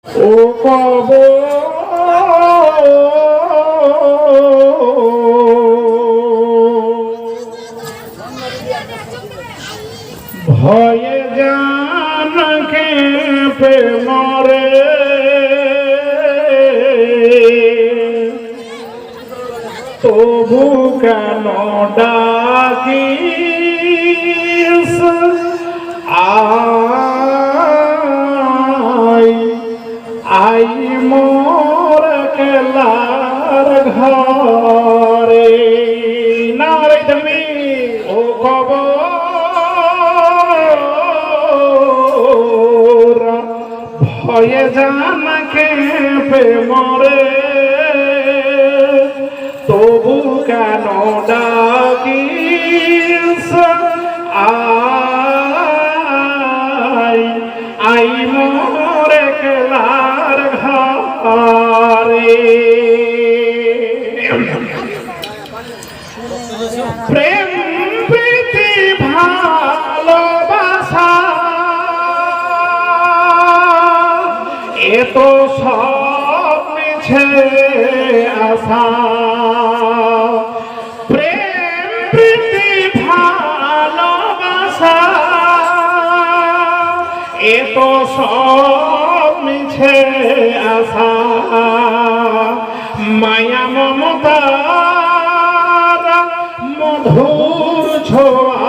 ও কবর ভয়ে জান কেঁপে মরে তবু কেন ডাকিস আই মোর কেলার ঘরে নারে তুমি ও কবর ভয়ে জান কেঁপে মরে তবু কেন ডাকিস আই মোর কেলার ঘরে প্রেম প্রীতি ভালোবাসা এত সব মিছে আশা প্রেম প্রীতি ভালোবাসা এত সব মিছে আশা মায়া মমতার মধুর ছোঁয়ায়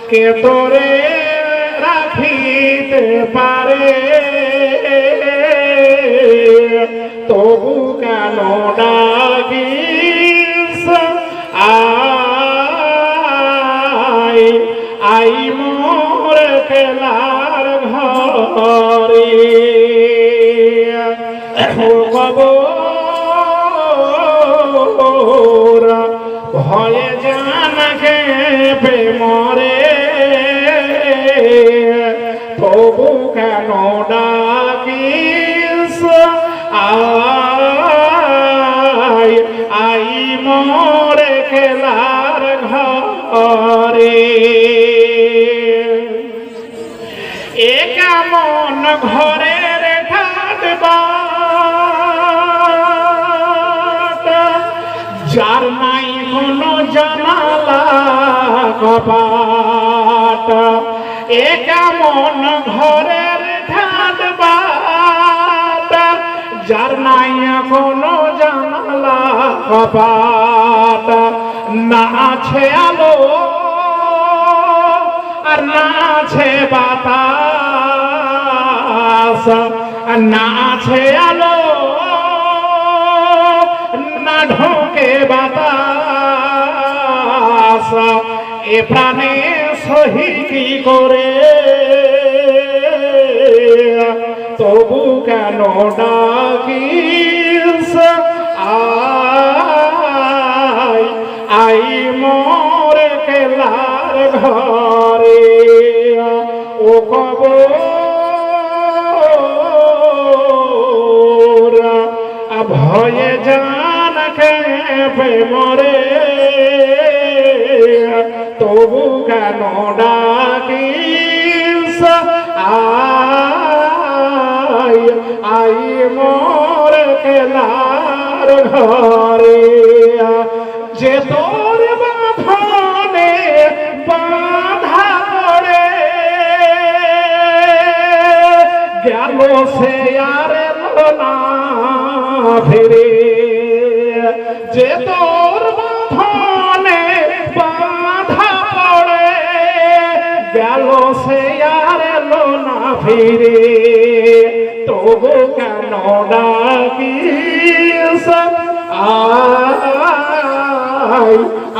কে তোরে রাখিতে পারে তবু কেন ডাকিস আই মোর কেলার ঘরে কবর ভয়ে জান কেঁপে মরে তবু কেন ডাকিস আই মোর কেলার ঘরে এ কেমন ঘরের ঠাট যার নাই কোনো জানালা কপাট এ কেমন ঘরের ঠাট যার নাই কোনো জানালা কপাট না আছে আলো আর না আছে বাতাস না আছে আলো না ঢোকে বাতাস এ প্রাণে সহি কি করে তবু কেন ডাকিস আই মোর কেলার ঘরে ও কবর ভয়ে জান কেঁপে মরে তবু কেন ডাকিস আই মোর কেলার ঘরে যে তোর বাঁধনে বাঁধা পড়ে গেল সে আর এলো না ফিরে যে তোর বাঁধনে বাঁধা পড়ে গেল সে আর এলো না ফিরে তবু কেন ডাকিস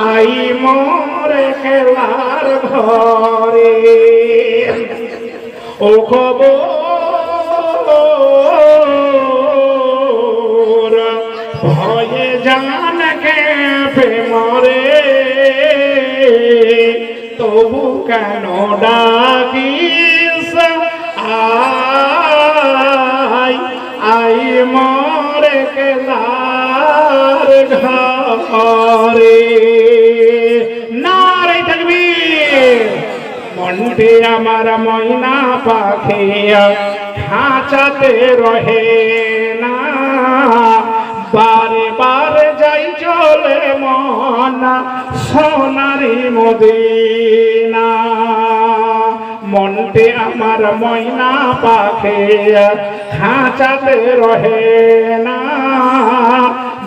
আই মোর কেলার ঘরে ও কবর ভয়ে জান কেঁপে মরে তবু কেন ডাকিস আই মোর কেলার ঘরে নারে তাকবীর। মনটি আমার ময়না পাখি খাঁচাতে রহে না, বারে বারে যাই চলে মন সোনারি মদিনা। মনটি আমার ময়না পাখি খাঁচাতে রহে না,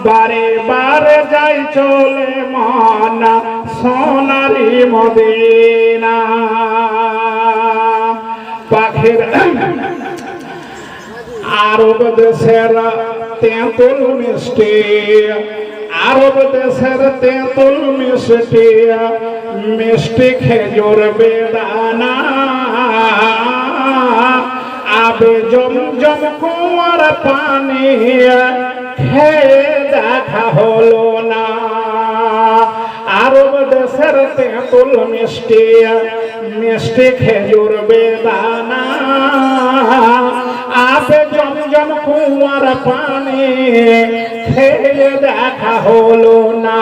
বারে বারে যাই চলে মন সোনারি মদিনা। পাখির আরব দেশের তেঁতুল মিষ্টি, আরব দেশের তেঁতুল মিষ্টি, মিষ্টি খেজুর বেদানা, আবে জমজম কুয়ার পানি খেয়ে দেখা হলো না। আরব দেশের তেঁতুল মিষ্টি, মিষ্টি খেজুর বেদানা, আবে জমজম কুয়ার পানি খেয়ে দেখা হলো না।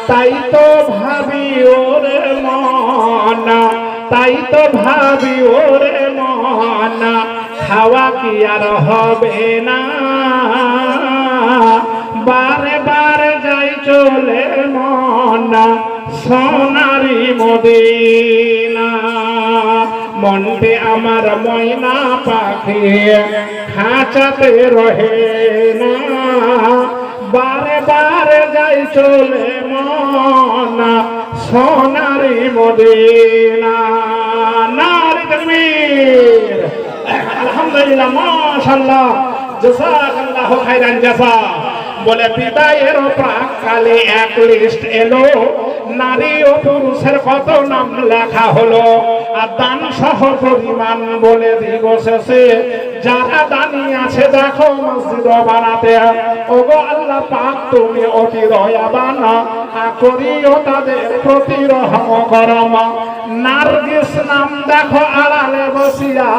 তাই তো ভাবি ওরে মন, তাই তো ভাবি ওরে মন, খাওয়া কি আর হবে না, বারে বারে যাই চলে মন সোনারি মদিনা। মনটি আমার ময়না পাখি খাঁচাতে রহে না, বারে বারে যাই চলে মন সোনারি মদিনা। নারী তাকবীর, আলহামদুলিল্লাহ, মাশাআল্লাহ, জাযাকাল্লাহু খাইরান জাযা। বলে বিদায়ের প্রাককালে এক লিস্ট এলো, নারী ও পুরুষের কত নাম লেখা হলো, আর দান সহ পরিমাণ বলে দিব শেষে। যারা দানি আছে দেখো মসজিদ বানাতে, ওগো আল্লাহ পাক তুমি অতি দয়াবান, করিও তাদের প্রতি রহম করম। নার্গিস নাম দেখো আড়ালে বসিয়া,